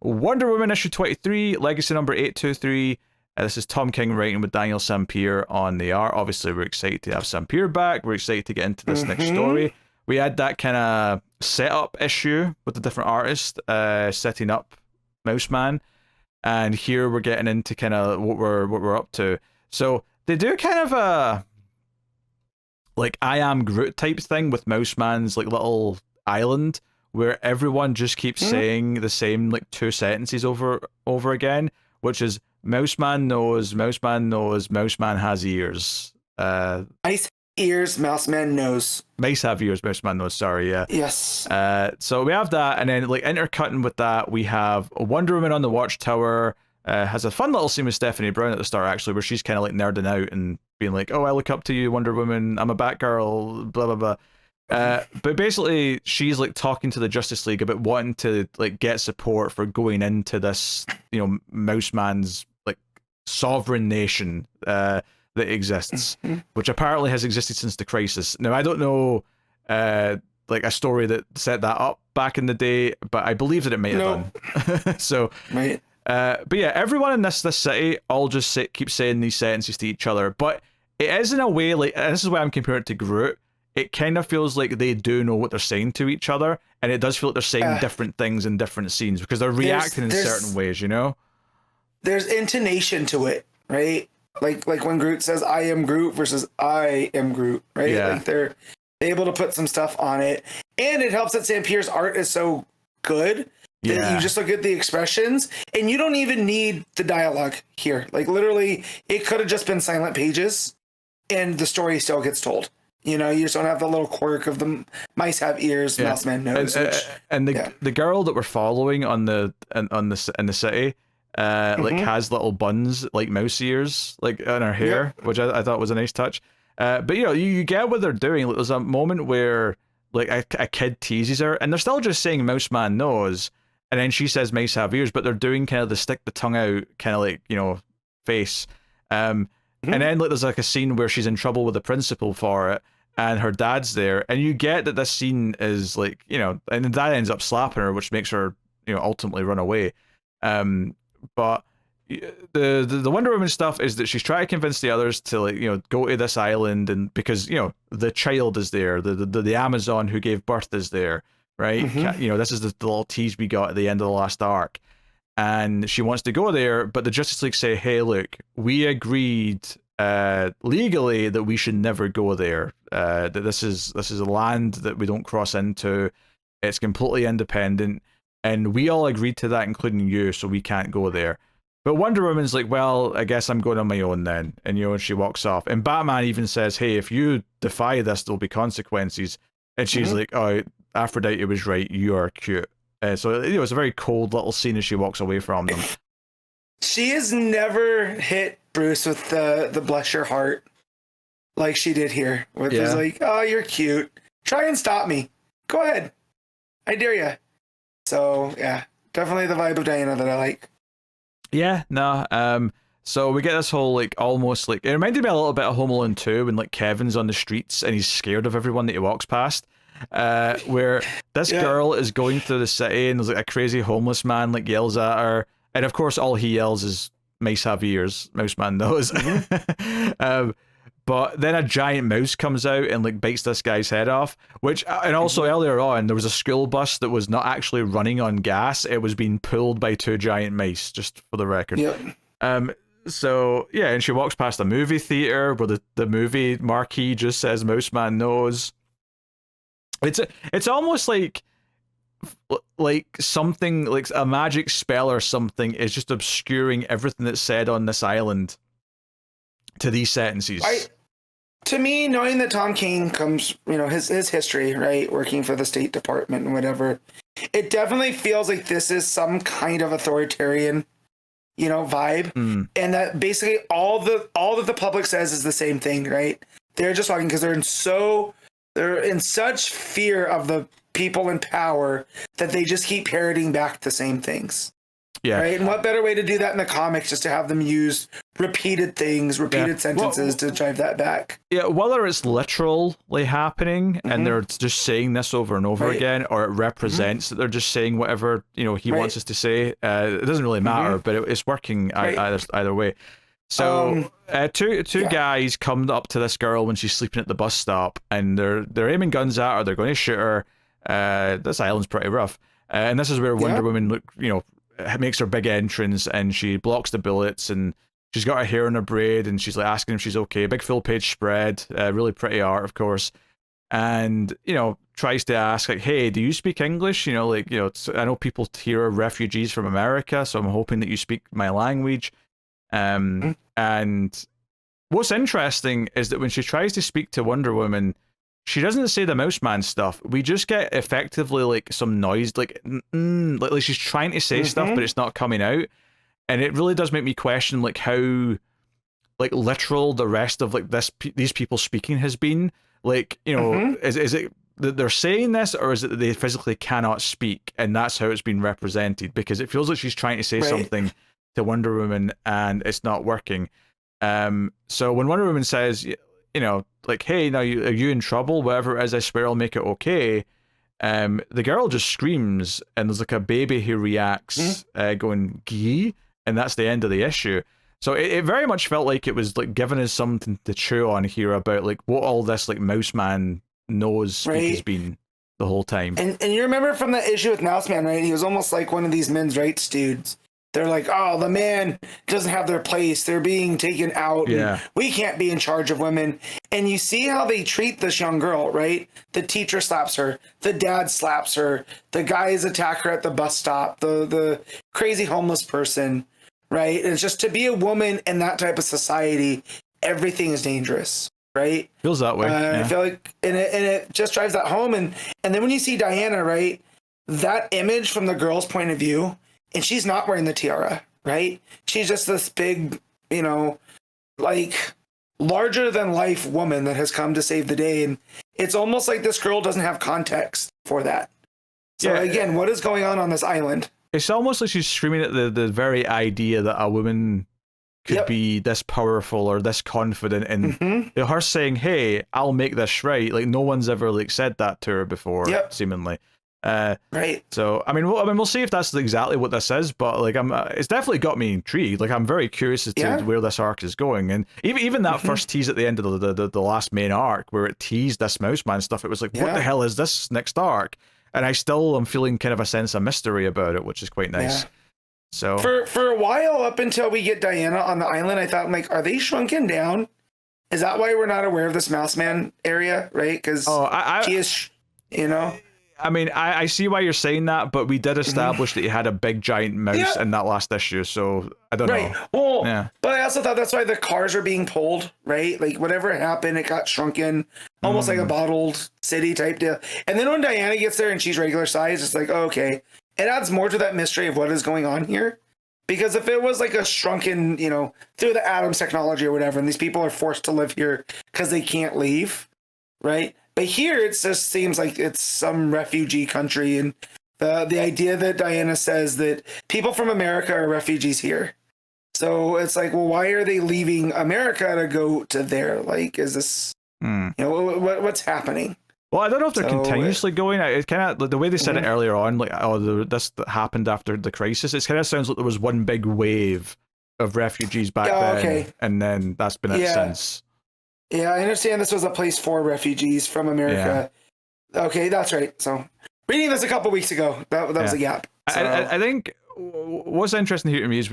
Wonder Woman issue 23, Legacy number 823. This is Tom King writing with Daniel Sampeere on the art. Obviously, we're excited to have Sampeere back. We're excited to get into this next story. We had that kind of setup issue with the different artists setting up Mouse Man, and here we're getting into kind of what we're up to. So they do kind of a like I Am Groot type thing with Mouse Man's like little island, where everyone just keeps saying the same like 2 sentences over again, which is Mouse Man knows, Mouse Man knows, Mouse Man has ears. Mice ears, Mouse Man knows. Mice have ears, Mouse Man knows, sorry, yeah. Yes. So we have that, and then like intercutting with that, we have Wonder Woman on the Watchtower. Has a fun little scene with Stephanie Brown at the start, actually, where she's kind of like nerding out and being like, oh, I look up to you, Wonder Woman, I'm a Batgirl, blah, blah, blah. But basically, she's like talking to the Justice League about wanting to like get support for going into this, you know, Mouse Man's like sovereign nation that exists, which apparently has existed since the Crisis. Now, I don't know like a story that set that up back in the day, but I believe that it might have done. So, right. But yeah, everyone in this city all just keep saying these sentences to each other, but it is in a way like, and this is why I'm comparing it to Groot. It kind of feels like they do know what they're saying to each other, and it does feel like they're saying different things in different scenes because they're reacting in certain ways, you know? There's intonation to it, right? Like when Groot says, I am Groot versus I am Groot, right? Yeah. Like they're able to put some stuff on it. And it helps that Sampere's art is so good that you just look at the expressions and you don't even need the dialogue here. Like literally, it could have just been silent pages and the story still gets told. You know, you just don't have the little quirk of the mice have ears, Mouse Man knows. And the girl that we're following in the city, like has little buns like mouse ears like in her hair, which I thought was a nice touch. But you know, you get what they're doing. Like, there's a moment where like a kid teases her, and they're still just saying Mouse Man knows, and then she says mice have ears, but they're doing kind of the stick the tongue out kind of like, you know, face. And then like there's like a scene where she's in trouble with the principal for it, and her dad's there, and you get that this scene is like, you know, and the dad ends up slapping her, which makes her, you know, ultimately run away. But the Wonder Woman stuff is that she's trying to convince the others to, like, you know, go to this island, and because, you know, the child is there, the Amazon who gave birth is there, right? You know, this is the little tease we got at the end of the last arc, and she wants to go there, but the Justice League say, hey, look, we agreed legally that we should never go there. That this is a land that we don't cross into. It's completely independent, and we all agreed to that, including you, so we can't go there. But Wonder Woman's like, well, I guess I'm going on my own then, and you know, and she walks off. And Batman even says, hey, if you defy this, there'll be consequences. And she's like, oh, Aphrodite was right, you are cute. So you know, it's a very cold little scene as she walks away from them. She has never hit Bruce with the bless your heart like she did here. With just like, oh, you're cute. Try and stop me. Go ahead. I dare you. So yeah, definitely the vibe of Diana that I like. Yeah, no. So we get this whole like almost like, it reminded me a little bit of Home Alone 2 when like Kevin's on the streets and he's scared of everyone that he walks past. Where this girl is going through the city and there's like a crazy homeless man like yells at her, and of course all he yells is mice have ears, Mouse Man knows. But then a giant mouse comes out and like bites this guy's head off, which, and also earlier on there was a school bus that was not actually running on gas, it was being pulled by 2 giant mice, just for the record. So yeah, and she walks past a movie theater where the movie marquee just says Mouse Man knows. It's almost like something like a magic spell or something is just obscuring everything that's said on this island to these sentences. To me, knowing that Tom King comes, you know, his history, right, working for the State Department and whatever, it definitely feels like this is some kind of authoritarian, you know, vibe, and that basically all that the public says is the same thing, right? They're just talking because they're in such fear of the people in power that they just keep parroting back the same things. Yeah. Right. And what better way to do that in the comics, just to have them use repeated things, repeated sentences to drive that back. Yeah, whether it's literally happening and they're just saying this over and over again, or it represents that they're just saying whatever he wants us to say, it doesn't really matter, but it's working either way. So two guys come up to this girl when she's sleeping at the bus stop, and they're aiming guns at her. They're going to shoot her. This island's pretty rough, and this is where Wonder Woman makes her big entrance, and she blocks the bullets, and she's got her hair in a braid, and she's like asking if she's okay. Big full page spread, really pretty art, of course, and tries to ask like, hey, do you speak English? I know people here are refugees from America, so I'm hoping that you speak my language. And what's interesting is that when she tries to speak to Wonder Woman, she doesn't say the mouse man stuff. We just get effectively like some noise, like she's trying to say stuff, but it's not coming out. And it really does make me question like how like literal the rest of like these people speaking has been. Like, is it that they're saying this, or is it that they physically cannot speak, and that's how it's been represented? Because it feels like she's trying to say something to Wonder Woman and it's not working. So when Wonder Woman says, like, hey, now are you in trouble? Whatever it is, I swear I'll make it okay. The girl just screams, and there's like a baby who reacts, going gee, and that's the end of the issue. So it very much felt like it was like giving us something to chew on here about like what all this like Mouse Man knows has been the whole time. And you remember from the issue with Mouse Man, right? He was almost like one of these men's rights dudes. They're like, oh, the man doesn't have their place. They're being taken out. Yeah. We can't be in charge of women. And you see how they treat this young girl, right? The teacher slaps her. The dad slaps her. The guys attack her at the bus stop. The crazy homeless person, right? And it's just to be a woman in that type of society, everything is dangerous, right? Feels that way. I feel like, and it just drives that home. And then when you see Diana, right, that image from the girl's point of view, and she's not wearing the tiara, right? She's just this big, like larger than life woman that has come to save the day. And it's almost like this girl doesn't have context for that. So again, what is going on this island? It's almost like she's screaming at the very idea that a woman could be this powerful or this confident, and her saying, hey, I'll make this right. Like no one's ever like said that to her before, seemingly. Right. So I mean, we'll see if that's exactly what this is, but like it's definitely got me intrigued. Like I'm very curious as to where this arc is going, and even that first tease at the end of the last main arc where it teased this Mouse Man stuff, it was like, what the hell is this next arc? And I still am feeling kind of a sense of mystery about it, which is quite nice. Yeah. So for a while, up until we get Diana on the island, I thought, like, are they shrunken down? Is that why we're not aware of this Mouse Man area, right? Because she is, I mean, I see why you're saying that, but we did establish that he had a big giant mouse in that last issue, so I don't know. Well, but I also thought that's why the cars are being pulled, right? Like whatever happened, it got shrunken, almost like a bottled city type deal. And then when Diana gets there and she's regular size, it's like, okay, it adds more to that mystery of what is going on here. Because if it was like a shrunken, through the Atom's technology or whatever, and these people are forced to live here because they can't leave, right? But here, it just seems like it's some refugee country, and the idea that Diana says that people from America are refugees here. So it's like, well, why are they leaving America to go to there? Like, is this, what's happening? Well, I don't know if they're continuously going. It kind of the way they said it earlier on, like, this happened after the crisis. It kind of sounds like there was one big wave of refugees back then, and then that's been it since. Yeah, I understand this was a place for refugees from America. Yeah. Okay, that's right. So, reading this a couple weeks ago, that was a gap. So. I think what's interesting here to me is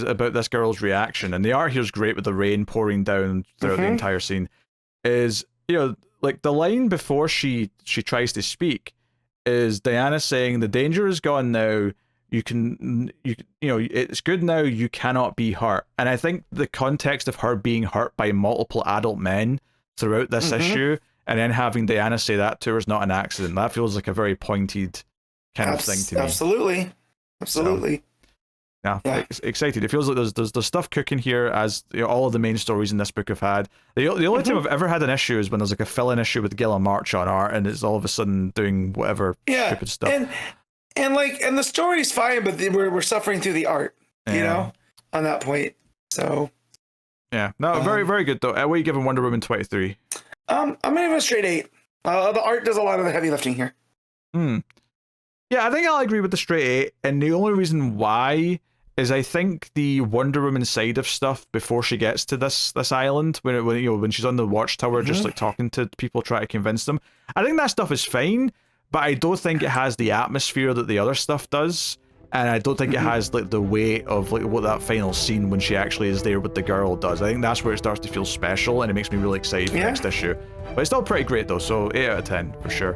about this girl's reaction, and the art here is great with the rain pouring down throughout the entire scene. Is like the line before she tries to speak is Diana saying, "The danger is gone now. It's good now. You cannot be hurt." And I think the context of her being hurt by multiple adult men throughout this issue, and then having Diana say that to her is not an accident. That feels like a very pointed kind of thing to me. Absolutely. So, excited. It feels like there's stuff cooking here, as all of the main stories in this book have had. The only time I've ever had an issue is when there's like a fill-in issue with Gilla March on art, and it's all of a sudden doing whatever stupid stuff. And the story's fine, but we're suffering through the art, you know, on that point. So yeah, no, very very good though. What are you giving Wonder Woman 23? I'm gonna give it a straight 8. The art does a lot of the heavy lifting here. Yeah, I think I'll agree with the straight 8, and the only reason why is I think the Wonder Woman side of stuff before she gets to this island, when she's on the watchtower, just like talking to people, trying to convince them. I think that stuff is fine, but I don't think it has the atmosphere that the other stuff does, and I don't think it has like the weight of like what that final scene when she actually is there with the girl does. I think that's where it starts to feel special, and it makes me really excited for next issue. But it's still pretty great though, so 8 out of 10 for sure.